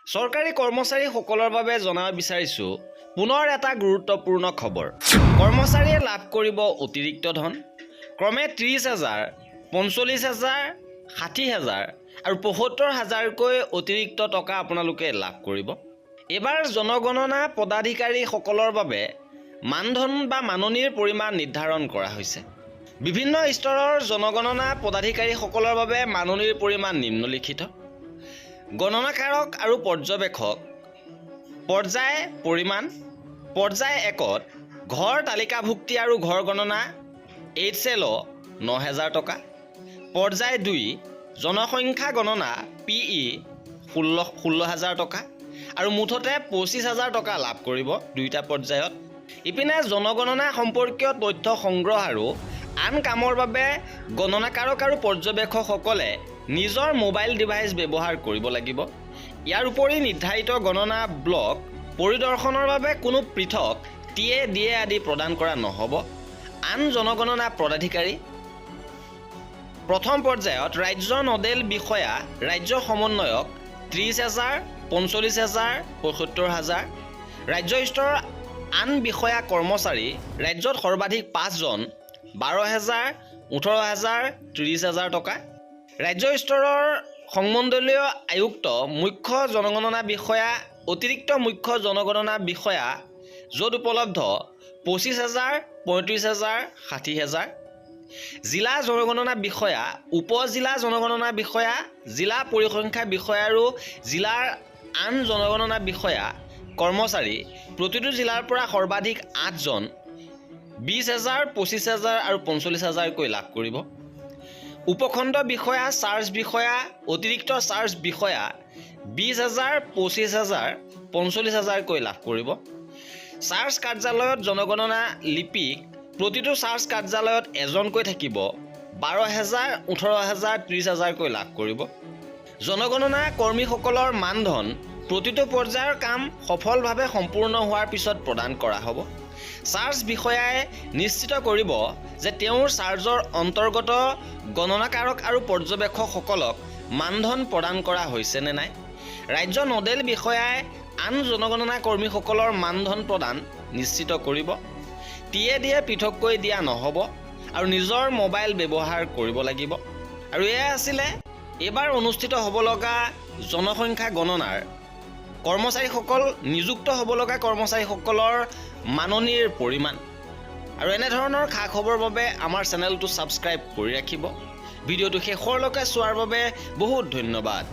চৰকাৰী কৰ্মচাৰীসকলৰ বাবে জনাব বিচাৰিছোঁ পুনৰ এটা গুৰুত্বপূৰ্ণ খবৰ। কৰ্মচাৰীয়ে লাভ কৰিব অতিৰিক্ত ধন ক্ৰমে 30,000, 45,000, 60,000 আৰু 75,000কৈ অতিৰিক্ত টকা আপোনালোকে লাভ কৰিব। এবাৰ জনগণনা পদাধিকাৰীসকলৰ বাবে মানধন বা মাননিৰ পৰিমাণ নিৰ্ধাৰণ কৰা হৈছে। বিভিন্ন স্তৰৰ জনগণনা পদাধিকাৰীসকলৰ বাবে মাননিৰ পৰিমাণ নিম্নলিখিত। গণনাকাৰক আৰু পৰ্যবেক্ষক পৰ্যায় পৰিমাণ। পৰ্যায় 1ত ঘৰ তালিকাভুক্তি আৰু ঘৰ গণনা HL 9,000 টকা। পৰ্যায় 2 জনসংখ্যা গণনা PE 16,000 টকা আৰু মুঠতে 25,000 টকা লাভ কৰিব দুইটা পৰ্যায়ত। ইপিনে জনগণনা সম্পৰ্কীয় তথ্য সংগ্ৰহ আৰু আন কামৰ বাবে গণনাকাৰক আৰু পৰ্যবেক্ষকসকলে নিজৰ মোবাইল ডিভাইচ ব্যৱহাৰ কৰিব লাগিব। ইয়াৰ উপৰি নিৰ্ধাৰিত গণনা ব্লক পৰিদৰ্শনৰ বাবে কোনো পৃথক TA DA আদি প্ৰদান কৰা নহ'ব। আন জনগণনা পদাধিকাৰী প্ৰথম পৰ্যায়ত ৰাজ্য নডেল বিষয়া ৰাজ্য সমন্বয়ক 30,000, 45,000, 75,000। ৰাজ্য স্তৰৰ আন বিষয়া কৰ্মচাৰী ৰাজ্যত সৰ্বাধিক 5জন 12,000, 18,000, 30,000 টকা। ৰাজ্য স্তৰৰ সংমণ্ডলীয় আয়ুক্ত মুখ্য জনগণনা বিষয়া অতিৰিক্ত মুখ্য জনগণনা বিষয়া য'ত উপলব্ধ 25,000, 35,000, 60,000। জিলা জনগণনা বিষয়া উপজিলা জনগণনা বিষয়া জিলা পৰিসংখ্যা বিষয়া আৰু জিলাৰ আন জনগণনা বিষয়া কৰ্মচাৰী প্ৰতিটো জিলাৰ পৰা সৰ্বাধিক 8জন 20,000, 25,000 আৰু 45,000কৈ লাভ কৰিব। উপখণ্ড বিষয়া চাৰ্জ বিষয়া অতিৰিক্ত চাৰ্জ বিষয়া 20,000, 25,000, 45,000কৈ লাভ কৰিব। চাৰ্জ কাৰ্যালয়ত জনগণনা লিপিক প্ৰতিটো চাৰ্জ কাৰ্যালয়ত এজনকৈ থাকিব 12,000, 18,000, 30,000কৈ লাভ কৰিব। জনগণনা কৰ্মীসকলৰ মানধন প্ৰতিটো পৰ্যায়ৰ কাম সফলভাৱে সম্পূৰ্ণ হোৱাৰ পিছত প্ৰদান কৰা হ'ব। চাৰ্জ বিষয়াই নিশ্চিত কৰিব যে তেওঁৰ চাৰ্জৰ অন্তৰ্গত গণনাকাৰক আৰু পৰ্যবেক্ষকসকলক মানধন প্ৰদান কৰা হৈছে নে নাই। ৰাজ্য নডেল বিষয়াই আন জনগণনা কৰ্মীসকলৰ মানধন প্ৰদান নিশ্চিত কৰিব। TA DA পৃথককৈ দিয়া নহ'ব আৰু নিজৰ মোবাইল ব্যৱহাৰ কৰিব লাগিব। আৰু এয়া আছিলে এইবাৰ অনুষ্ঠিত হ'ব লগা জনসংখ্যা গণনাৰ কৰ্মচাৰীসকল নিযুক্ত হ'ব লগা কৰ্মচাৰীসকলৰ মাননিৰ পৰিমাণ। আৰু এনেধৰণৰ খা খবৰ বাবে আমাৰ চেনেলটো ছাবস্ক্ৰাইব কৰি ৰাখিব। ভিডিঅ'টো শেষৰলৈকে চোৱাৰ বাবে বহুত ধন্যবাদ।